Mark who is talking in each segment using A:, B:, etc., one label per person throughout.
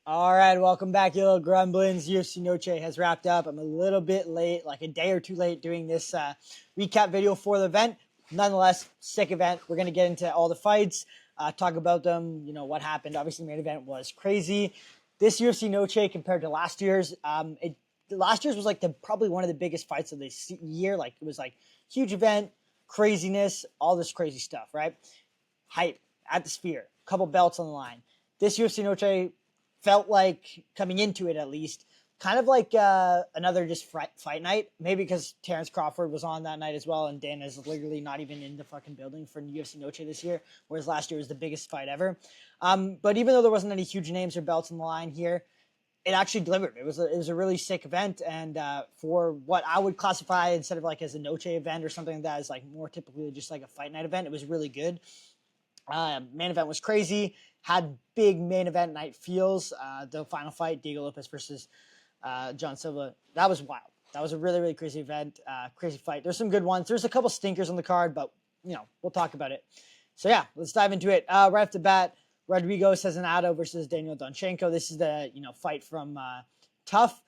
A: All right, welcome back, you little gremlins. UFC Noche has wrapped up. I'm a little bit late, like a day or two late, doing this recap video for the event. Nonetheless, sick event. We're going to get into all the fights, talk about them, what happened. Obviously, the main event was crazy. This UFC Noche compared to last year's, last year's was like probably one of the biggest fights of this year. Like, it was like huge event, craziness, all this crazy stuff, right? Hype, atmosphere, couple belts on the line. This UFC Noche felt like, coming into it at least, kind of like another just fight night. Maybe because Terrence Crawford was on that night as well, and Dana's literally not even in the fucking building for UFC Noche this year, whereas last year was the biggest fight ever. But even though there wasn't any huge names or belts on the line here, it actually delivered. It was a really sick event, and for what I would classify instead of like as a Noche event or something like that, is like more typically just like a fight night event. It was really good. Main event was crazy. Had big main event night feels. The final fight, Diego Lopes versus Jean Silva, that was wild. That was a really, really crazy event. Crazy fight. There's some good ones. There's a couple stinkers on the card, but we'll talk about it. So yeah, let's dive into it. Right off the bat, Rodrigo Cezinado versus Daniel Donchenko. This is the fight from Tough.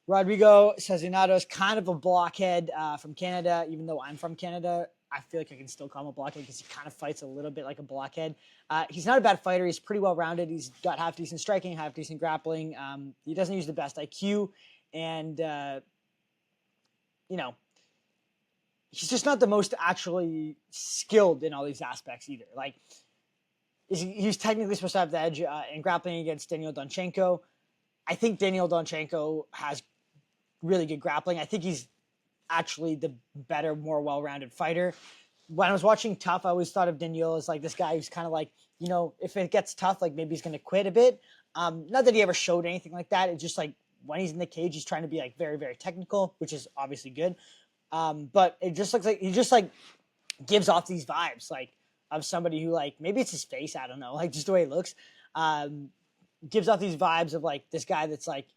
A: Rodrigo Cezinado is kind of a blockhead from Canada, even though I'm from Canada. I feel like I can still call him a blockhead because he kind of fights a little bit like a blockhead. He's not a bad fighter. He's pretty well-rounded. He's got half decent striking, half decent grappling. He doesn't use the best IQ, and he's just not the most actually skilled in all these aspects either. Like, he's technically supposed to have the edge in grappling against Daniel Donchenko. I think Daniel Donchenko has really good grappling. I think he's actually the better, more well-rounded fighter. When I was watching Tough, I always thought of Daniel as like this guy who's kind of like, if it gets tough, like maybe he's going to quit a bit. Not that he ever showed anything like that. It's just like when he's in the cage, he's trying to be like very, very technical, which is obviously good. But it just looks like he just like gives off these vibes, like of somebody who, like, maybe it's his face, I don't know, like just the way he looks. Gives off these vibes of like this guy that's like,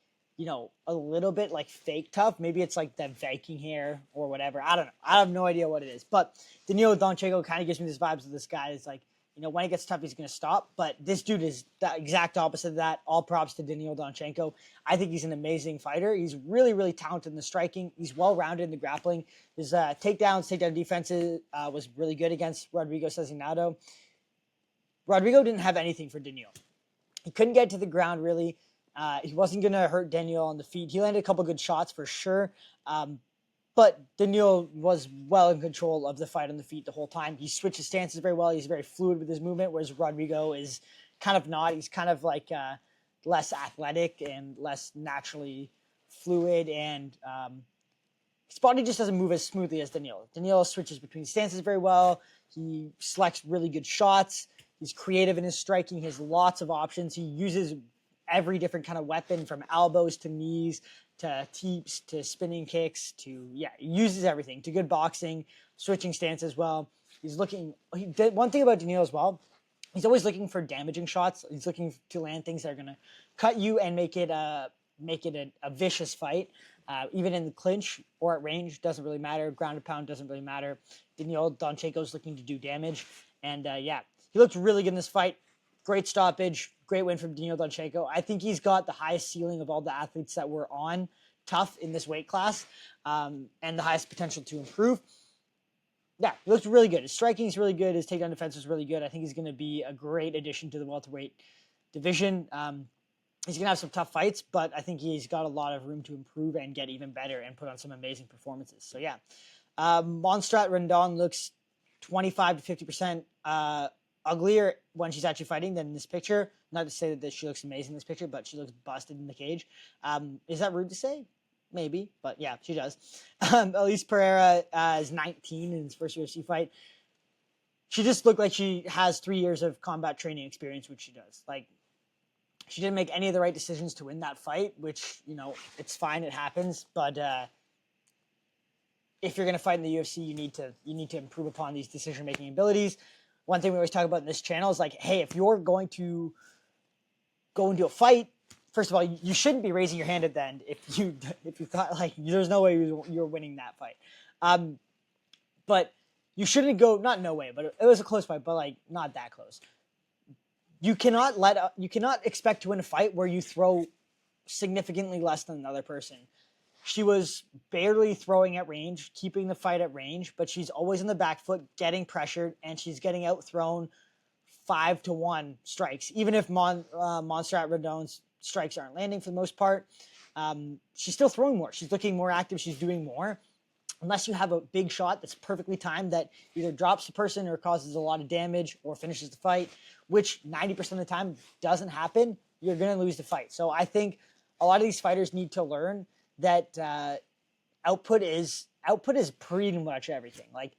A: a little bit like fake tough. Maybe it's like the Viking hair or whatever. I don't know. I have no idea what it is. But Danilo Donchenko kind of gives me this vibes of this guy. It's like, when he gets tough, he's going to stop. But this dude is the exact opposite of that. All props to Danilo Donchenko. I think he's an amazing fighter. He's really, really talented in the striking. He's well-rounded in the grappling. His takedown defenses was really good against Rodrigo Cezinado. Rodrigo didn't have anything for Danilo. He couldn't get to the ground, really. He wasn't going to hurt Daniel on the feet. He landed a couple good shots for sure. But Daniel was well in control of the fight on the feet the whole time. He switched his stances very well. He's very fluid with his movement, whereas Rodrigo is kind of not. He's kind of like less athletic and less naturally fluid, and his body just doesn't move as smoothly as Daniel. Daniel switches between stances very well. He selects really good shots. He's creative in his striking. He has lots of options. He uses every different kind of weapon, from elbows to knees to teeps to spinning kicks to, he uses everything, to good boxing, switching stance as well. One thing about Danilo as well, he's always looking for damaging shots. He's looking to land things that are going to cut you and make it a vicious fight. Even in the clinch or at range, doesn't really matter. Ground and pound doesn't really matter. Daniel Donchenko's looking to do damage. And he looked really good in this fight. Great stoppage, great win from Daniel Donchenko. I think he's got the highest ceiling of all the athletes that were on Tough in this weight class, and the highest potential to improve. Yeah, he looks really good. His striking is really good. His takedown defense is really good. I think he's going to be a great addition to the welterweight division. He's going to have some tough fights, but I think he's got a lot of room to improve and get even better and put on some amazing performances. So yeah, Monstrat Rendon looks 25 to 50% uglier when she's actually fighting than in this picture. Not to say that she looks amazing in this picture, but she looks busted in the cage. Is that rude to say? Maybe, but yeah, she does. Elise Pereira is 19 in his first UFC fight. She just looked like she has 3 years of combat training experience, which she does. Like, she didn't make any of the right decisions to win that fight, which, it's fine, it happens. But if you're going to fight in the UFC, you need to improve upon these decision-making abilities. One thing we always talk about in this channel is like, hey, if you're going to go into a fight, first of all, you shouldn't be raising your hand at the end if you thought like there's no way you're winning that fight. But you shouldn't go, not no way, but it was a close fight, but like not that close. you cannot expect to win a fight where you throw significantly less than another person. She was barely throwing at range, keeping the fight at range, but she's always on the back foot, getting pressured, and she's getting outthrown 5-1 strikes. Even if Montserrat Rodon's strikes aren't landing for the most part, she's still throwing more. She's looking more active. She's doing more. Unless you have a big shot that's perfectly timed that either drops the person or causes a lot of damage or finishes the fight, which 90% of the time doesn't happen, you're going to lose the fight. So I think a lot of these fighters need to learn that output is pretty much everything. Like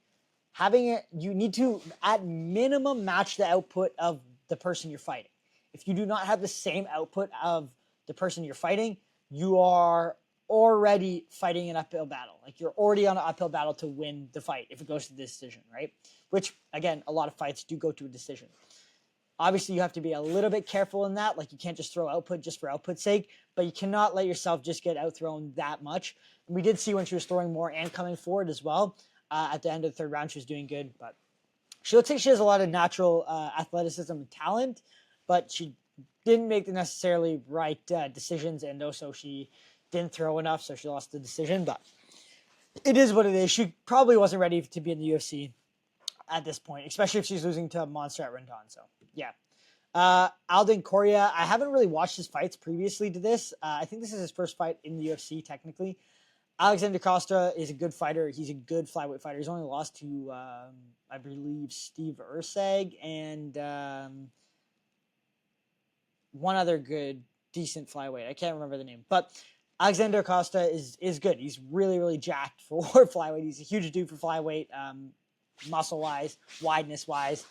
A: having it, you need to at minimum match the output of the person you're fighting. If you do not have the same output of the person you're fighting, you are already fighting an uphill battle. Like you're already on an uphill battle to win the fight if it goes to the decision, right? Which again, a lot of fights do go to a decision. Obviously, you have to be a little bit careful in that. Like you can't just throw output just for output's sake, but you cannot let yourself just get outthrown that much. And we did see when she was throwing more and coming forward as well. At the end of the third round, she was doing good, but she looks like she has a lot of natural athleticism and talent, but she didn't make the necessarily right decisions, and also she didn't throw enough, so she lost the decision. But it is what it is. She probably wasn't ready to be in the UFC at this point, especially if she's losing to Montserrat Rendon. So yeah. Alden Correa, I haven't really watched his fights previously to this. I think this is his first fight in the UFC technically. Alexander Costa is a good fighter. He's a good flyweight fighter. He's only lost to, I believe, Steve Ursag and one other good, decent flyweight. I can't remember the name. But Alexander Costa is good. He's really, really jacked for flyweight. He's a huge dude for flyweight, muscle-wise, wideness-wise.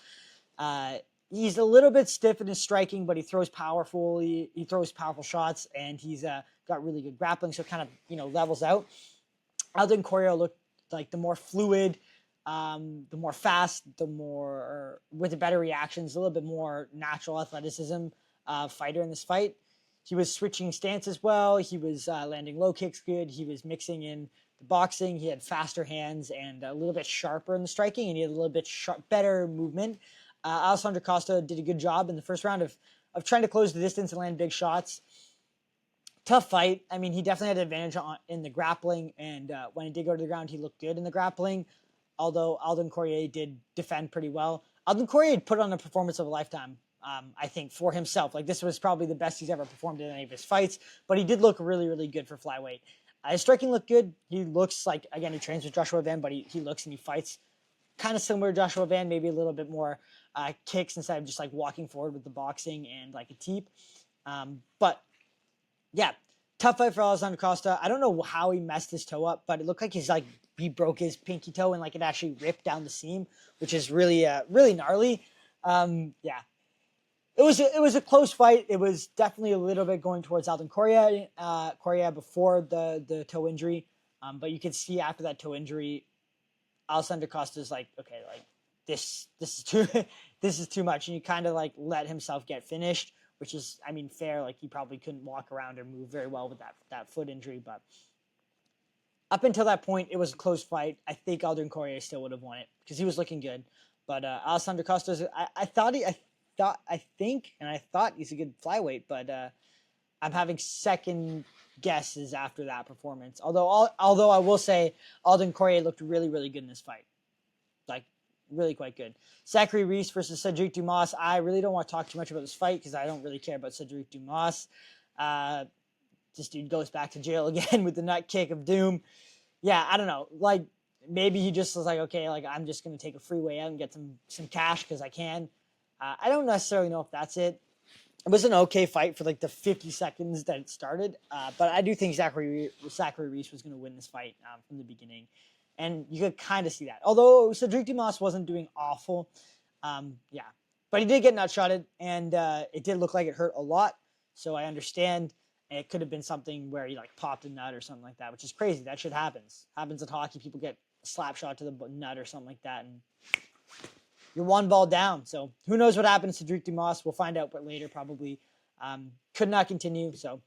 A: He's a little bit stiff in his striking, but he throws powerfully. He throws powerful shots, and he's got really good grappling, so it kind of levels out. Alden Correa looked like the more fluid, the more fast, the more with the better reactions, a little bit more natural athleticism fighter in this fight. He was switching stances well. He was landing low kicks good. He was mixing in the boxing. He had faster hands and a little bit sharper in the striking, and he had a little bit better movement. Alexander Costa did a good job in the first round of trying to close the distance and land big shots. Tough fight. I mean, he definitely had an advantage in the grappling, and when he did go to the ground, he looked good in the grappling, although Alden Correa did defend pretty well. Alden Correa put on a performance of a lifetime, I think, for himself. Like, this was probably the best he's ever performed in any of his fights, but he did look really, really good for flyweight. His striking looked good. He looks like, again, he trains with Joshua Van, but he looks and he fights kind of similar to Joshua Van, maybe a little bit more kicks instead of just like walking forward with the boxing and like a teep. But yeah, tough fight for Alexander Costa. I don't know how he messed his toe up, but it looked like he broke his pinky toe and like it actually ripped down the seam, which is really really gnarly. Yeah, it was a close fight. It was definitely a little bit going towards Alden Correa before the toe injury, but you could see after that toe injury, Alexander Costa's like, okay, like this is too much, and he kind of like let himself get finished, which is, I mean, fair. Like he probably couldn't walk around or move very well with that foot injury, but up until that point, it was a close fight. I think Alden Correa still would have won it because he was looking good, but Alexander Costa's, I thought he's a good flyweight, but I'm having second guesses after that performance. Although I will say Alden Correa looked really, really good in this fight. Like, really quite good. Zachary Reese versus Cedric Dumas. I really don't want to talk too much about this fight because I don't really care about Cedric Dumas. This dude goes back to jail again with the nut kick of doom. Yeah, I don't know. Like, maybe he just was like, okay, like I'm just going to take a free way out and get some cash because I can. I don't necessarily know if that's it. It was an okay fight for like the 50 seconds that it started, but I do think Zachary Reese was going to win this fight from the beginning, and you could kind of see that. Although Cedric Dumas wasn't doing awful, yeah, but he did get nutshotted, and it did look like it hurt a lot. So I understand it could have been something where he like popped a nut or something like that, which is crazy. That shit happens. Happens in hockey. People get a slap shot to the nut or something like that, and you're one ball down. So who knows what happened to Cedric Dumas? We'll find out but later probably. Could not continue. So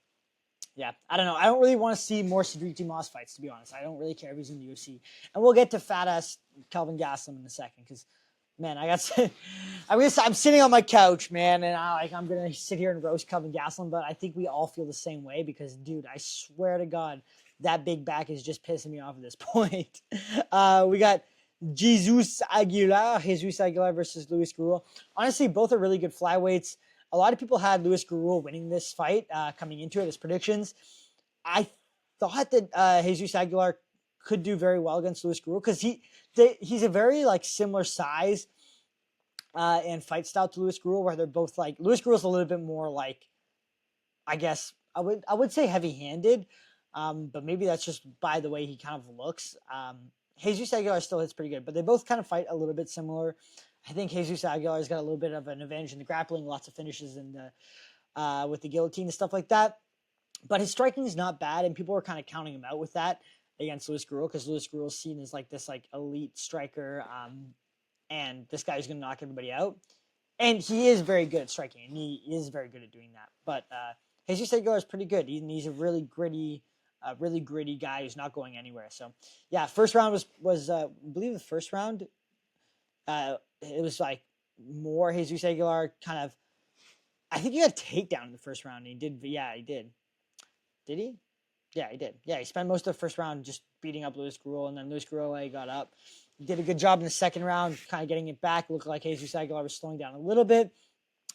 A: yeah, I don't know. I don't really want to see more Cedric Dumas fights, to be honest. I don't really care if he's in the UFC. And we'll get to fat ass Kelvin Gastelum in a second because Man, I'm sitting on my couch, man, and I'm gonna sit here and roast Kelvin Gastelum, but I think we all feel the same way because, dude, I swear to God, that big back is just pissing me off at this point. We got Jesus Aguilar versus Luis Gurul. Honestly, both are really good flyweights. A lot of people had Luis Gurul winning this fight coming into it as predictions. I thought that Jesus Aguilar could do very well against Luis Gurul because he's a very like similar size and fight style to Luis Gurul, where they're both like Luis Gurul's a little bit more like, I guess I would say heavy handed, but maybe that's just by the way he kind of looks. Jesus Aguilar still hits pretty good, but they both kind of fight a little bit similar. I think Jesus Aguilar's got a little bit of an advantage in the grappling, lots of finishes in the with the guillotine and stuff like that. But his striking is not bad, and people were kind of counting him out with that against Luis Gurul because Luis Gurul's seen as like this like elite striker, and this guy's going to knock everybody out. And he is very good at striking, and he is very good at doing that. But Jesus Aguilar is pretty good. He's a really gritty guy who's not going anywhere. So yeah, first round was I believe the first round, it was like more Jesus Aguilar kind of. I think he had a takedown in the first round. And he did. Yeah, he did. Did he? Yeah, he did. Yeah, he spent most of the first round just beating up Luis Gurul, and then Luis Gurul got up. He did a good job in the second round, kind of getting it back. It looked like Jesus Aguilar was slowing down a little bit.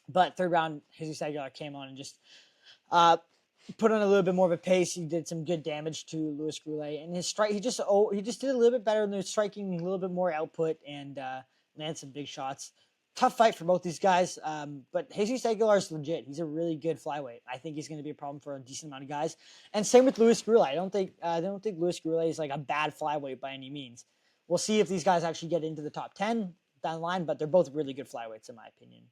A: But third round, Jesus Aguilar came on and just put on a little bit more of a pace. He did some good damage to Luis Gurul. And his strike, he just did a little bit better in the striking, a little bit more output, and landed some big shots. Tough fight for both these guys, but Jesus Aguilar is legit. He's a really good flyweight. I think he's going to be a problem for a decent amount of guys. And same with Luis Gurul. I don't think Luis Gurul is like a bad flyweight by any means. We'll see if these guys actually get into the top 10 down the line, but they're both really good flyweights in my opinion.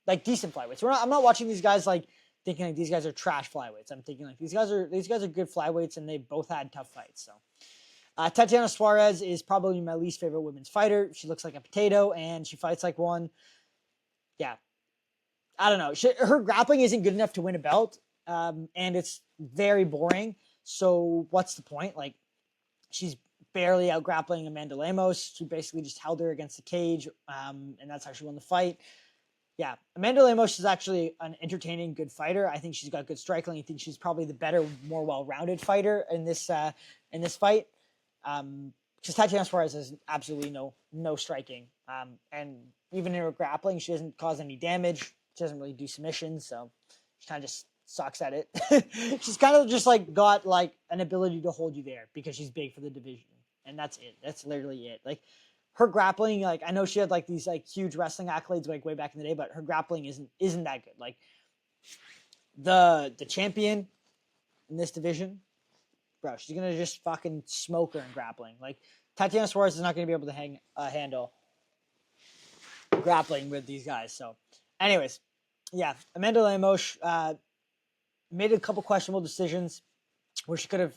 A: Like decent flyweights. I'm not watching these guys like thinking like these guys are trash flyweights. I'm thinking like these guys are good flyweights, and they both had tough fights. So. Tatiana Suarez is probably my least favorite women's fighter. She looks like a potato, and she fights like one. Yeah. I don't know. Her grappling isn't good enough to win a belt, and it's very boring. So what's the point? Like, she's barely out grappling Amanda Lemos. She basically just held her against the cage, and that's how she won the fight. Yeah, Amanda Lemos is actually an entertaining, good fighter. I think she's got good striking. I think she's probably the better, more well-rounded fighter in this fight. Because Tatiana Suarez has absolutely no striking. And even in her grappling, she doesn't cause any damage. She doesn't really do submissions, so she kind of just sucks at it. She's kind of just like got like an ability to hold you there because she's big for the division, and that's it. That's literally it. Like her grappling, like I know she had like these like huge wrestling accolades like way back in the day, but her grappling isn't that good. Like the champion in this division, bro, she's gonna just fucking smoke her in grappling. Like Tatiana Suarez is not gonna be able to handle grappling with these guys. So, anyways, yeah, Amanda Lemos made a couple questionable decisions where she could have,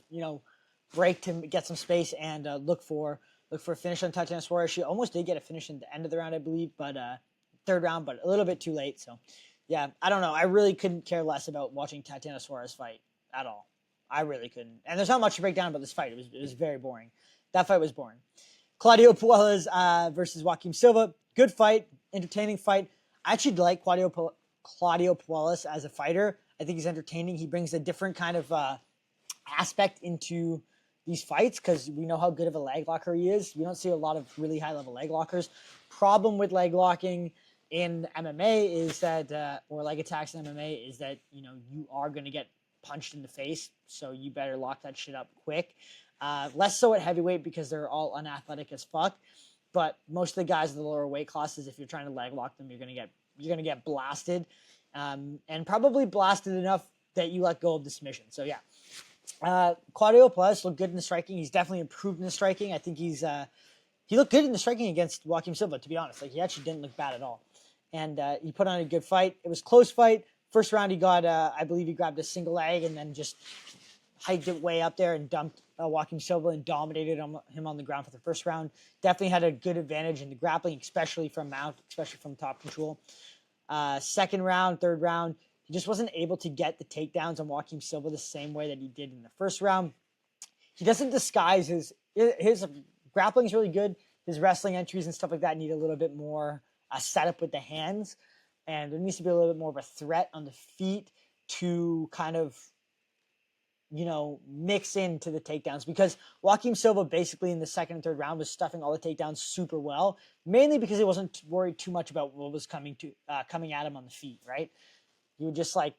A: break to get some space and look for a finish on Tatiana Suarez. She almost did get a finish in the end of the round, I believe, but third round, but a little bit too late. So, yeah, I don't know. I really couldn't care less about watching Tatiana Suarez fight at all. I really couldn't. And there's not much to break down about this fight. It was very boring. That fight was boring. Claudio Puelles versus Joaquim Silva. Good fight. Entertaining fight. I actually like Claudio Puelles as a fighter. I think he's entertaining. He brings a different kind of aspect into these fights because we know how good of a leg locker he is. We don't see a lot of really high-level leg lockers. Problem with leg locking in MMA is that, or leg attacks in MMA, is that, you are going to get punched in the face, so you better lock that shit up quick. Less so at heavyweight because they're all unathletic as fuck. But most of the guys in the lower weight classes, if you're trying to leg lock them, you're gonna get blasted, and probably blasted enough that you let go of the submission. So yeah, Claudio Puelles looked good in the striking. He's definitely improved in the striking. I think he looked good in the striking against Joaquim Silva. To be honest, like he actually didn't look bad at all, and he put on a good fight. It was a close fight. First round, he got, I believe he grabbed a single leg and then just hiked it way up there and dumped Joaquim Silva and dominated him on the ground for the first round. Definitely had a good advantage in the grappling, especially from mount, especially from top control. Second round, third round, he just wasn't able to get the takedowns on Joaquim Silva the same way that he did in the first round. He doesn't disguise his grappling is really good. his wrestling entries and stuff like that need a little bit more setup with the hands, and there needs to be a little bit more of a threat on the feet to kind of, mix into the takedowns, because Joaquim Silva basically in the second and third round was stuffing all the takedowns super well, mainly because he wasn't worried too much about what was coming at him on the feet, right? He would just kind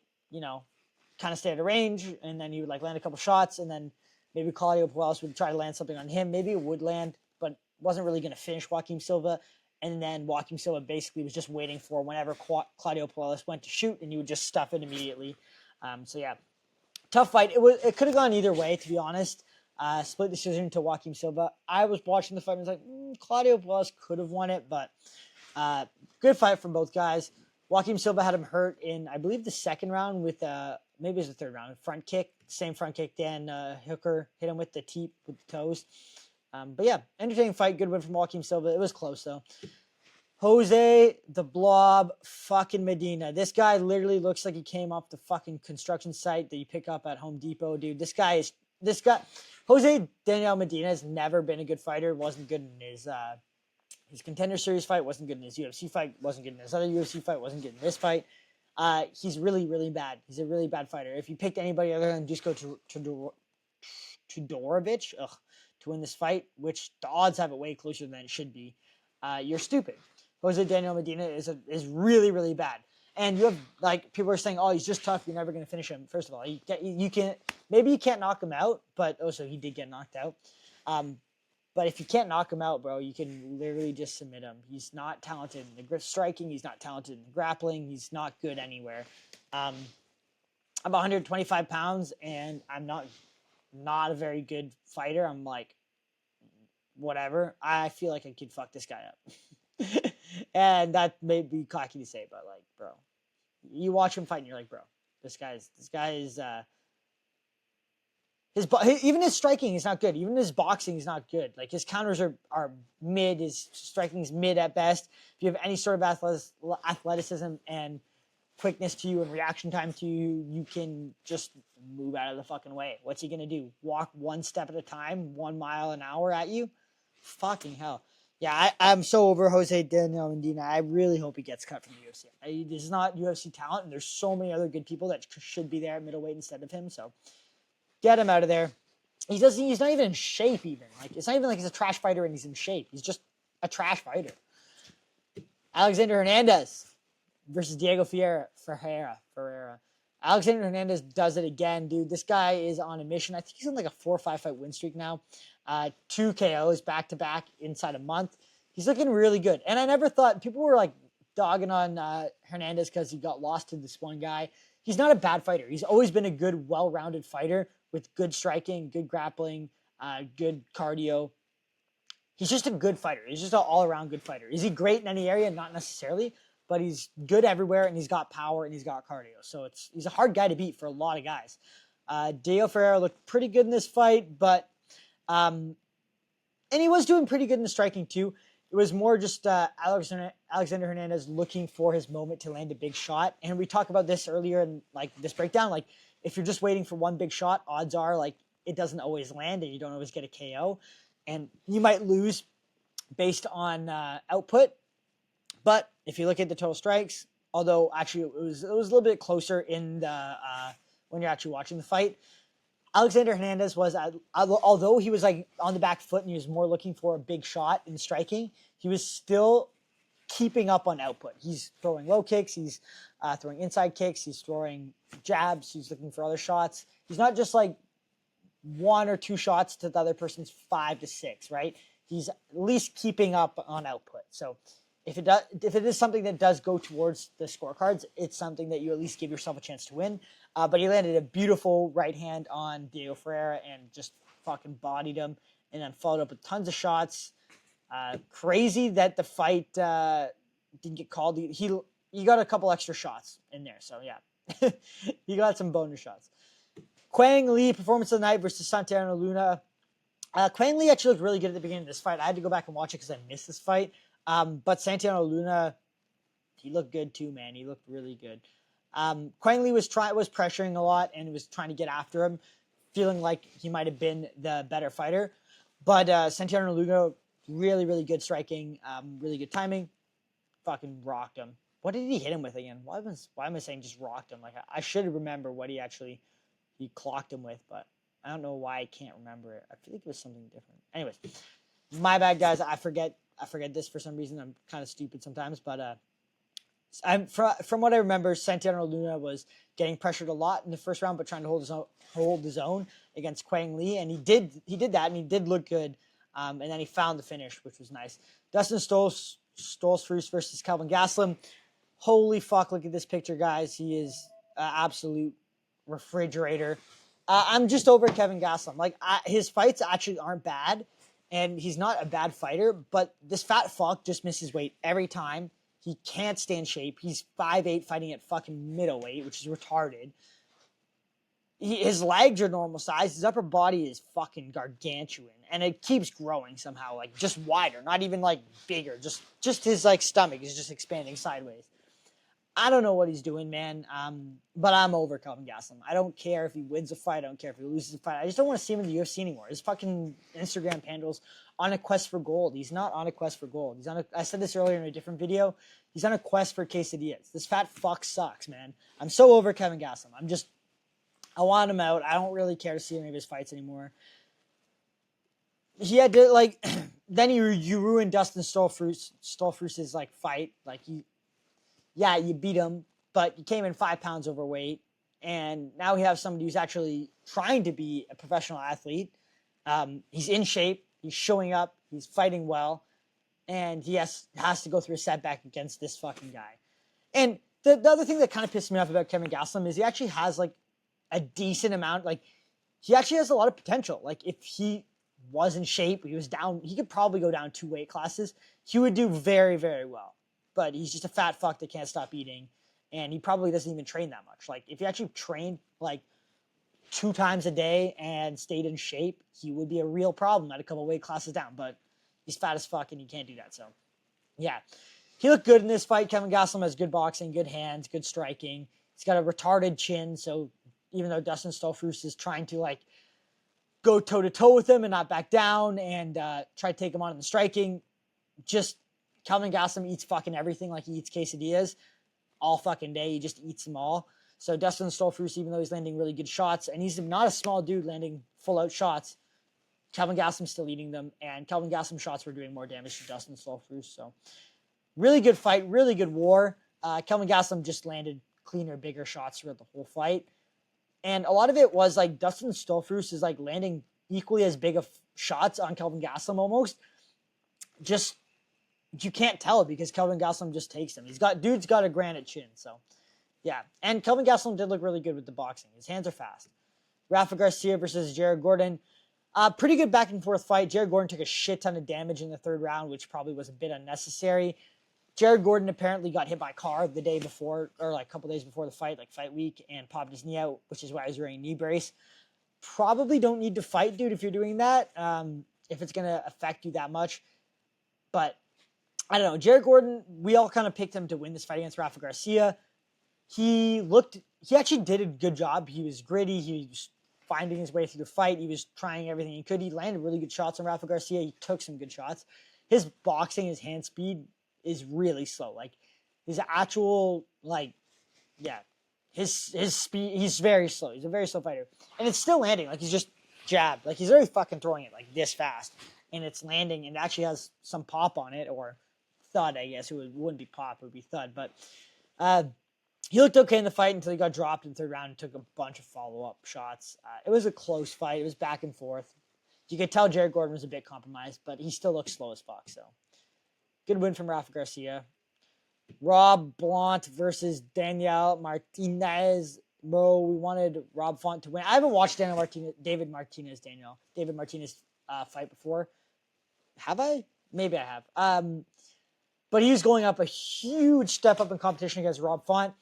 A: of stay at a range, and then he would land a couple shots, and then maybe Claudio Puelles would try to land something on him. Maybe it would land, but wasn't really going to finish Joaquim Silva. And then Joaquim Silva basically was just waiting for whenever Claudio Puelles went to shoot, and he would just stuff it immediately. So yeah, tough fight. It could have gone either way, to be honest. Split decision to Joaquim Silva. I was watching the fight and was like, Claudio Puelles could have won it, but good fight from both guys. Joaquim Silva had him hurt in, I believe, the second round with maybe it was the third round, front kick, same front kick Dan Hooker hit him with the teep, with the toes. But yeah, entertaining fight, good win from Joaquim Silva. It was close though. Jose the Blob fucking Medina. This guy literally looks like he came off the fucking construction site that you pick up at Home Depot, dude. This guy, Jose Daniel Medina has never been a good fighter. Wasn't good in his Contender Series fight, wasn't good in his UFC fight, wasn't good in his other UFC fight, wasn't good in this fight. He's really, really bad. He's a really bad fighter. If you picked anybody other than Dusko Todorovic to win this fight, which the odds have it way closer than it should be, you're stupid. Jose Daniel Medina is really, really bad. And you have, people are saying, oh, he's just tough, you're never going to finish him. First of all, you can't knock him out, but also he did get knocked out. But if you can't knock him out, bro, you can literally just submit him. He's not talented in the grip striking. He's not talented in the grappling. He's not good anywhere. I'm 125 pounds, and I'm not a very good fighter. I'm whatever. I feel like I could fuck this guy up. And that may be cocky to say, but bro, you watch him fight and you're like, bro, this guy is even his striking is not good. Even his boxing is not good. His counters are mid. His striking is mid at best. If you have any sort of athleticism and quickness to you and reaction time to you, you can just move out of the fucking way. What's he gonna do? Walk one step at a time, 1 mile an hour at you? Fucking hell. Yeah, I'm so over Jose Daniel Medina. I really hope he gets cut from the UFC. This is not UFC talent, and there's so many other good people that should be there at middleweight instead of him. So get him out of there. He's not even in shape even. It's not even like he's a trash fighter and he's in shape. He's just a trash fighter. Alexander Hernandez versus Diego Ferreira. Alexander Hernandez does it again, dude. This guy is on a mission. I think he's on a 4 or 5 fight win streak now. 2 KOs back-to-back inside a month. He's looking really good. And I never thought, people were dogging on Hernandez because he got lost to this one guy. He's not a bad fighter. He's always been a good, well-rounded fighter with good striking, good grappling, good cardio. He's just a good fighter. He's just an all-around good fighter. Is he great in any area? Not necessarily, but he's good everywhere, and he's got power, and he's got cardio. So he's a hard guy to beat for a lot of guys. Diego Ferreira looked pretty good in this fight, but and he was doing pretty good in the striking too. It was more just Alexander Hernandez looking for his moment to land a big shot. And we talked about this earlier in this breakdown. If you're just waiting for one big shot, odds are it doesn't always land and you don't always get a KO. And you might lose based on output. But if you look at the total strikes, although actually it was a little bit closer in the when you're actually watching the fight, Alexander Hernandez was, although he was on the back foot and he was more looking for a big shot in striking, he was still keeping up on output. He's throwing low kicks, he's throwing inside kicks, he's throwing jabs, he's looking for other shots. He's not just 1 or 2 shots to the other person's 5 to 6, right? He's at least keeping up on output. So if it is something that does go towards the scorecards, it's something that you at least give yourself a chance to win. But he landed a beautiful right hand on Diego Ferreira and just fucking bodied him, and then followed up with tons of shots. Crazy that the fight didn't get called. He got a couple extra shots in there, so yeah. He got some bonus shots. Quang Lee, performance of the night versus Santiago Luna. Quang Lee actually looked really good at the beginning of this fight. I had to go back and watch it because I missed this fight. But Santiago Luna, he looked good too, man. He looked really good. Quang Lee was pressuring a lot and was trying to get after him, feeling like he might have been the better fighter. But Santiago Luna Really, really good striking, really good timing. Fucking rocked him. What did he hit him with again? Why am I saying just rocked him? Like I should remember what he clocked him with, but I don't know why I can't remember it. I feel like it was something different. Anyways, my bad, guys. I forget this for some reason. I'm kind of stupid sometimes, but from what I remember, Santiago Luna was getting pressured a lot in the first round, but trying to hold his own against Quang Lee, and he did that, and he did look good. And then he found the finish, which was nice. Dustin Stoltzfus versus Kelvin Gastelum. Holy fuck! Look at this picture, guys. He is an absolute refrigerator. I'm just over Kevin Gastelum. Like his fights actually aren't bad, and he's not a bad fighter. But this fat fuck just misses weight every time. He can't stay in shape. He's 5'8", fighting at fucking middleweight, which is retarded. His legs are normal size. His upper body is fucking gargantuan, and it keeps growing somehow, like just wider, not even like bigger. Just his like stomach is just expanding sideways. I don't know what he's doing, man. But I'm over Kelvin Gastelum. I don't care if he wins a fight. I don't care if he loses a fight. I just don't want to see him in the UFC anymore. His fucking Instagram handle's on a quest for gold. He's not on a quest for gold. I said this earlier in a different video. He's on a quest for quesadillas. This fat fuck sucks, man. I'm so over Kevin Gastelum. I want him out. I don't really care to see any of his fights anymore. He had to, like, then you ruined Dustin Stoltzfus's, like, fight. Like, you beat him, but you came in 5 pounds overweight, and now we have somebody who's actually trying to be a professional athlete. He's in shape, he's showing up, he's fighting well, and he has to go through a setback against this fucking guy. And the other thing that kind of pissed me off about Kevin Gastelum is he actually has, like, a decent amount, like, he actually has a lot of potential. Like, if he was in shape, he was down, he could probably go down 2 weight classes. He would do very, very well. But he's just a fat fuck that can't stop eating, and he probably doesn't even train that much. Like, if he actually trained, like, 2 times a day and stayed in shape, he would be a real problem at a couple weight classes down. But he's fat as fuck, and he can't do that. So, yeah. He looked good in this fight. Kevin Gastelum has good boxing, good hands, good striking. He's got a retarded chin, so even though Dustin Stoltzfus is trying to, like, go toe-to-toe with him and not back down and try to take him on in the striking, just Kelvin Gastelum eats fucking everything. Like, he eats quesadillas all fucking day. He just eats them all. So Dustin Stoltzfus, even though he's landing really good shots, and he's not a small dude landing full-out shots, Kelvin Gastelum's still eating them, and Kelvin Gastelum shots were doing more damage to Dustin Stoltzfus. So really good fight, really good war. Kelvin Gastelum just landed cleaner, bigger shots throughout the whole fight. And a lot of it was, like, Dustin Stoltzfus is, like, landing equally as big of shots on Kelvin Gastelum almost. Just, you can't tell because Kelvin Gastelum just takes them. Dude's got a granite chin, so yeah. And Kelvin Gastelum did look really good with the boxing. His hands are fast. Rafa Garcia versus Jared Gordon. Pretty good back and forth fight. Jared Gordon took a shit ton of damage in the 3rd round, which probably was a bit unnecessary. Jared Gordon apparently got hit by a car the day before, or like a couple days before the fight, like fight week, and popped his knee out, which is why he's wearing a knee brace. Probably don't need to fight, dude, if you're doing that, if it's going to affect you that much. But I don't know. Jared Gordon, we all kind of picked him to win this fight against Rafa Garcia. He actually did a good job. He was gritty. He was finding his way through the fight. He was trying everything he could. He landed really good shots on Rafa Garcia. He took some good shots. His boxing, his hand speed is really slow. Like, his actual, like, yeah, his speed, he's very slow. He's a very slow fighter. And it's still landing. Like, he's just jabbed. Like, he's already fucking throwing it, like, this fast. And it's landing and actually has some pop on it, or thud, I guess. It wouldn't be pop, it would be thud. But he looked okay in the fight until he got dropped in the 3rd round and took a bunch of follow-up shots. It was a close fight. It was back and forth. You could tell Jared Gordon was a bit compromised, but he still looks slow as fuck, so. Good win from Rafa Garcia. Rob Blount versus Daniel Martinez. Bro, we wanted Rob Font to win. I haven't watched David Martinez fight before. Have I? Maybe I have. But he was going up a huge step up in competition against Rob Font.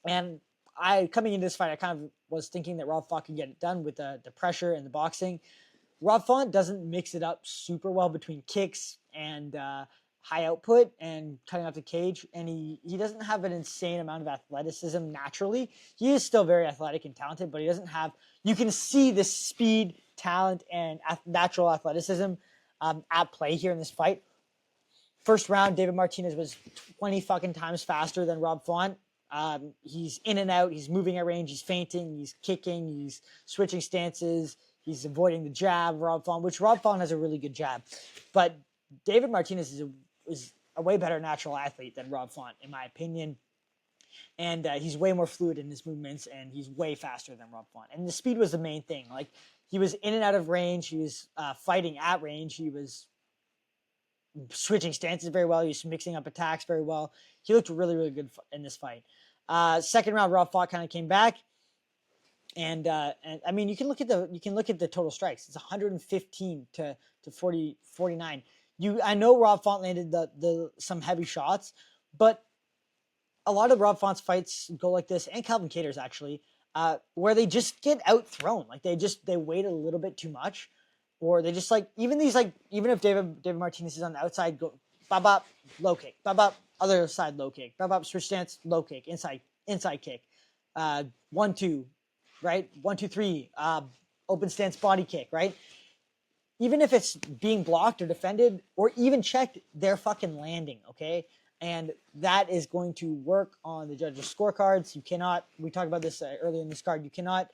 A: And coming into this fight, I kind of was thinking that Rob Font could get it done with the pressure and the boxing. Rob Font doesn't mix it up super well between kicks and high output and cutting off the cage, and he doesn't have an insane amount of athleticism naturally. He is still very athletic and talented, but he doesn't have, you can see the speed, talent, and natural athleticism at play here in this fight. First round, David Martinez was 20 fucking times faster than Rob Font. He's in and out. He's moving at range. He's feinting. He's kicking. He's switching stances. He's avoiding the jab. Rob Font has a really good jab. But David Martinez is a way better natural athlete than Rob Font, in my opinion. And he's way more fluid in his movements, and he's way faster than Rob Font. And the speed was the main thing. Like, he was in and out of range. He was fighting at range. He was switching stances very well. He was mixing up attacks very well. He looked really, really good in this fight. Second round, Rob Font kind of came back, and I mean, you can look at the total strikes. It's 115 to 49. I know Rob Font landed some heavy shots, but a lot of Rob Font's fights go like this, and Calvin Kattar's actually, where they just get outthrown. Like, they wait a little bit too much. Or they just even if David Martinez is on the outside, go bop, low kick, bop, other side low kick, bop, switch stance, low kick, inside kick, 1-2, right, 1-2-3, open stance body kick, right. Even if it's being blocked or defended or even checked, they're fucking landing, okay, and that is going to work on the judges' scorecards. You cannot. We talked about this earlier in this card. You cannot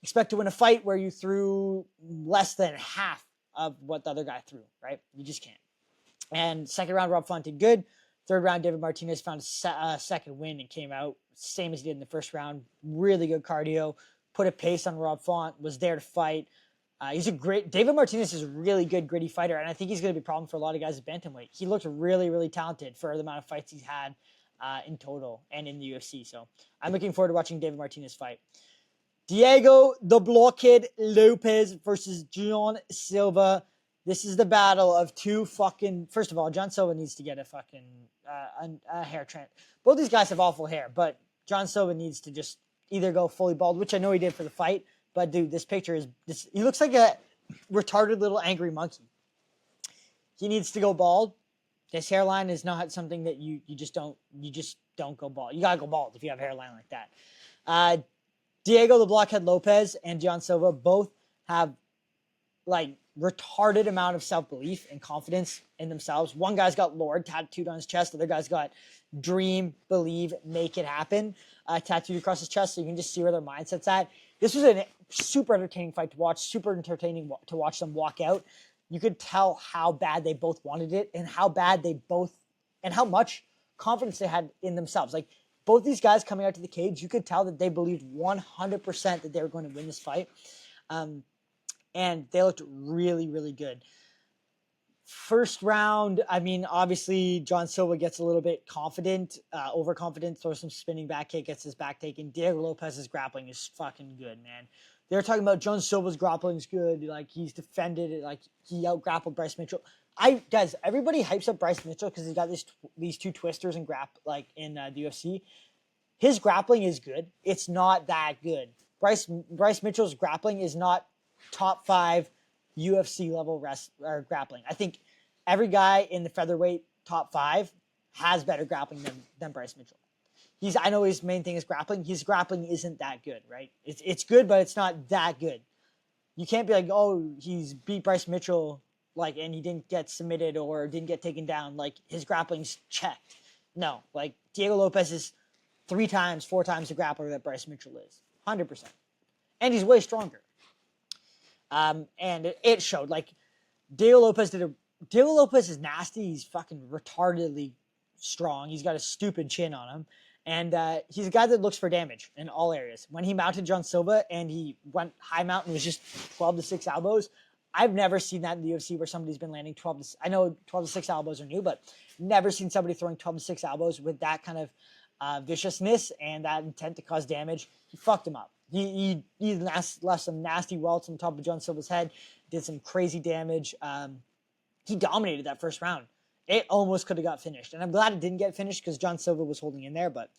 A: expect to win a fight where you threw less than half of what the other guy threw, right? You just can't. And second round, Rob Font did good. Third round, David Martinez found a second win and came out same as he did in the first round. Really good cardio, put a pace on Rob Font, was there to fight. David Martinez is a really good, gritty fighter, and I think he's going to be a problem for a lot of guys at bantamweight. He looked really, really talented for the amount of fights he's had in total and in the UFC. So I'm looking forward to watching David Martinez fight. Diego the Blockhead Lopes versus Jean Silva. This is the battle of two fucking. First of all, Jean Silva needs to get a fucking a hair transplant. Both these guys have awful hair, but Jean Silva needs to just either go fully bald, which I know he did for the fight. But dude, this picture is he looks like a retarded little angry monkey. He needs to go bald. This hairline is not something that you just don't go bald. You gotta go bald if you have a hairline like that. Diego the Blockhead Lopes and Jean Silva both have retarded amount of self-belief and confidence in themselves. One guy's got Lord tattooed on his chest. The other guy's got Dream, Believe, Make It Happen tattooed across his chest. So you can just see where their mindset's at. This was a super entertaining fight to watch. Super entertaining to watch them walk out. You could tell how bad they both wanted it and how much confidence they had in themselves. Like, both these guys coming out to the cage, you could tell that they believed 100% that they were going to win this fight. And they looked really, really good. First round, I mean, obviously, Jean Silva gets a little bit overconfident, throws some spinning back kick, gets his back taken. Diego Lopez's grappling is fucking good, man. They're talking about Jean Silva's grappling is good. Like, he's defended it. Like, he out-grappled Bryce Mitchell. Guys, everybody hypes up Bryce Mitchell because he's got these two twisters and in the UFC. His grappling is good. It's not that good. Bryce Mitchell's grappling is not top 5 UFC level grappling. I think every guy in the featherweight top 5 has better grappling than Bryce Mitchell. I know his main thing is grappling. His grappling isn't that good, right? It's good, but it's not that good. You can't be like, oh, he's beat Bryce Mitchell, and he didn't get submitted or didn't get taken down. Like, his grappling's checked. No, Diego Lopez is 4 times the grappler that Bryce Mitchell is. 100%. And he's way stronger. And it showed. Diego Lopez is nasty. He's fucking retardedly strong. He's got a stupid chin on him. And he's a guy that looks for damage in all areas. When he mounted Jean Silva and he went high mount and was just 12 to 6 elbows, I've never seen that in the UFC where somebody's been landing 12 to... I know 12 to 6 elbows are new, but never seen somebody throwing 12 to 6 elbows with that kind of viciousness and that intent to cause damage. He fucked him up. He left some nasty welts on top of Jean Silva's head, did some crazy damage. He dominated that first round. It almost could have got finished. And I'm glad it didn't get finished because Jean Silva was holding in there, but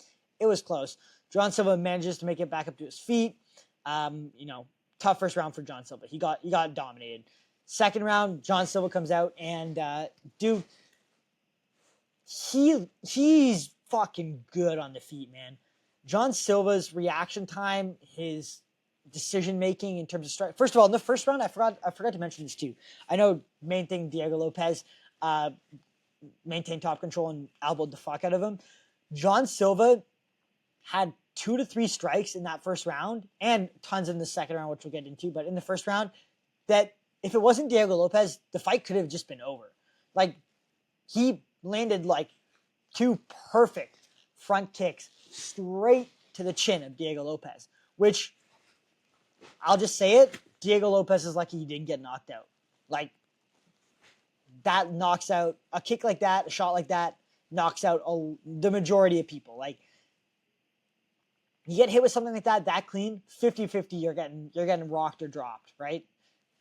A: it was close. Jean Silva manages to make it back up to his feet. Tough first round for Jean Silva. He got dominated. Second round, Jean Silva comes out and dude, he's fucking good on the feet, man. Jean Silva's reaction time, his decision making in terms of strike. First of all, in the first round, I forgot to mention this too. I know main thing Diego Lopes maintained top control and elbowed the fuck out of him. Jean Silva had 2 to 3 strikes in that first round and tons in the second round, which we'll get into. But in the first round, that if it wasn't Diego Lopes, the fight could have just been over. Like, he landed like 2 perfect front kicks straight to the chin of Diego Lopes, which I'll just say it, Diego Lopes is lucky he didn't get knocked out. Like, that knocks out a kick like that, a shot like that knocks out the majority of people. Like, you get hit with something like that clean, 50-50, you're getting rocked or dropped, right?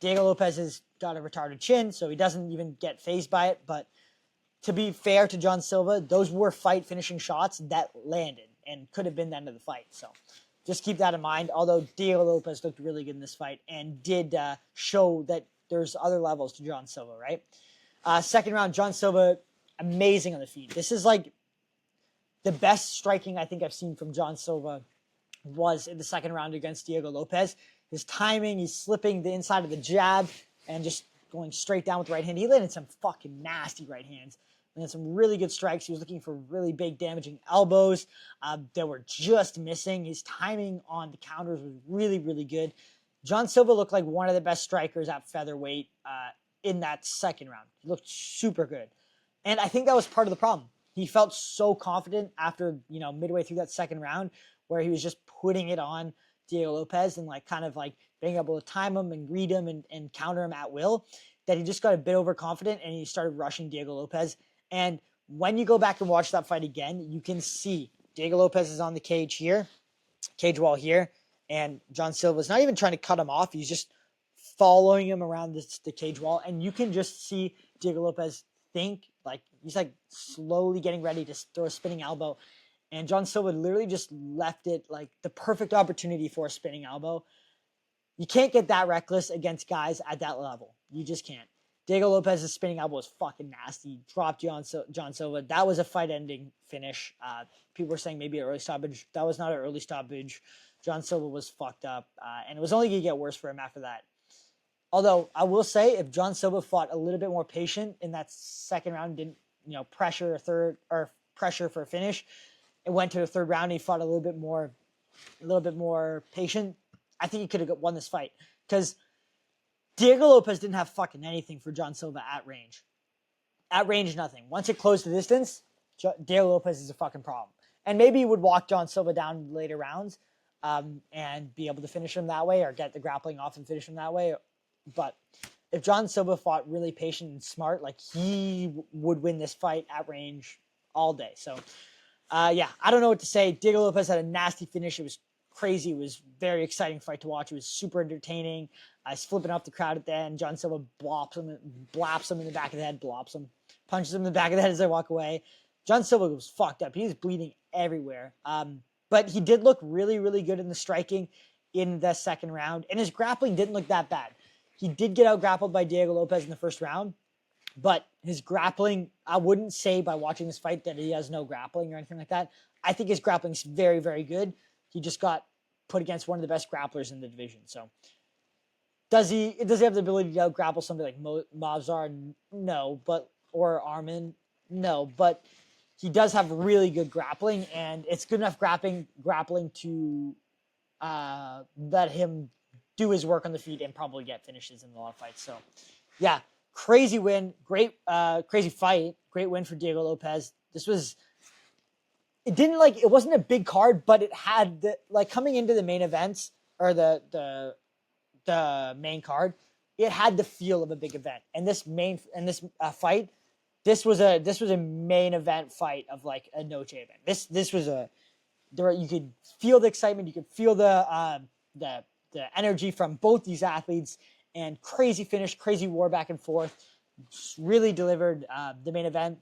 A: Diego Lopes has got a retarded chin, so he doesn't even get fazed by it. But to be fair to Jean Silva, those were fight finishing shots that landed and could have been the end of the fight. So just keep that in mind. Although Diego Lopes looked really good in this fight and did show that there's other levels to Jean Silva, right? Second round, Jean Silva, amazing on the feet. This is like the best striking I think I've seen from Jean Silva was in the second round against Diego Lopes. His timing, he's slipping the inside of the jab and just going straight down with the right hand. He landed some fucking nasty right hands. And some really good strikes. He was looking for really big damaging elbows that were just missing. His timing on the counters was really, really good. Jean Silva looked like one of the best strikers at featherweight in that second round. He looked super good. And I think that was part of the problem. He felt so confident after, midway through that second round where he was just putting it on Diego Lopes and kind of being able to time him and read him and counter him at will, that he just got a bit overconfident and he started rushing Diego Lopes. And when you go back and watch that fight again, you can see Diego Lopes is on the cage wall here, and Jean Silva's not even trying to cut him off. He's just following him around the cage wall, and you can just see Diego Lopes think, he's slowly getting ready to throw a spinning elbow, and Jean Silva literally just left it the perfect opportunity for a spinning elbow. You can't get that reckless against guys at that level. You just can't. Diego Lopes' spinning elbow was fucking nasty. Dropped Jean Silva. That was a fight-ending finish. People were saying maybe an early stoppage. That was not an early stoppage. Jean Silva was fucked up, and it was only going to get worse for him after that. Although, I will say, if Jean Silva fought a little bit more patient in that second round, didn't pressure for a finish, it went to the third round, and he fought a little bit more patient, I think he could have won this fight. Because Diego Lopes didn't have fucking anything for Jean Silva at range. At range, nothing. Once it closed the distance, Diego Lopes is a fucking problem. And maybe he would walk Jean Silva down later rounds and be able to finish him that way or get the grappling off and finish him that way. But if Jean Silva fought really patient and smart, he would win this fight at range all day. So, I don't know what to say. Diego Lopes had a nasty finish. It was crazy. It was a very exciting fight to watch. It was super entertaining. He's flipping off the crowd at the end. Jean Silva blaps him in the back of the head, punches him in the back of the head as they walk away. Jean Silva was fucked up. He was bleeding everywhere. But he did look really, really good in the striking in the second round. And his grappling didn't look that bad. He did get out grappled by Diego Lopes in the first round. But his grappling, I wouldn't say by watching this fight that he has no grappling or anything like that. I think his grappling is very, very good. He just got put against one of the best grapplers in the division. So does he have the ability to grapple somebody like Mavzar? No, or Armin? No, but he does have really good grappling, and it's good enough grappling to let him do his work on the feet and probably get finishes in a lot of fights. So, yeah, crazy win, crazy fight, great win for Diego Lopes. It wasn't a big card, but it had coming into the main events or the main card, it had the feel of a big event. And this fight, this was a main event fight of a Noche event. This was you could feel the excitement, you could feel the energy from both these athletes, and crazy finish, crazy war back and forth. Really delivered. The main event,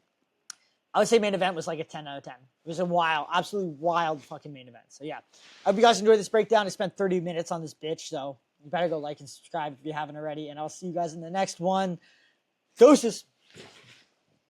A: I would say main event was a 10 out of 10. It was a absolutely wild fucking main event. So yeah, I hope you guys enjoyed this breakdown. I spent 30 minutes on this bitch, so you better go like and subscribe if you haven't already, and I'll see you guys in the next one. Deuces.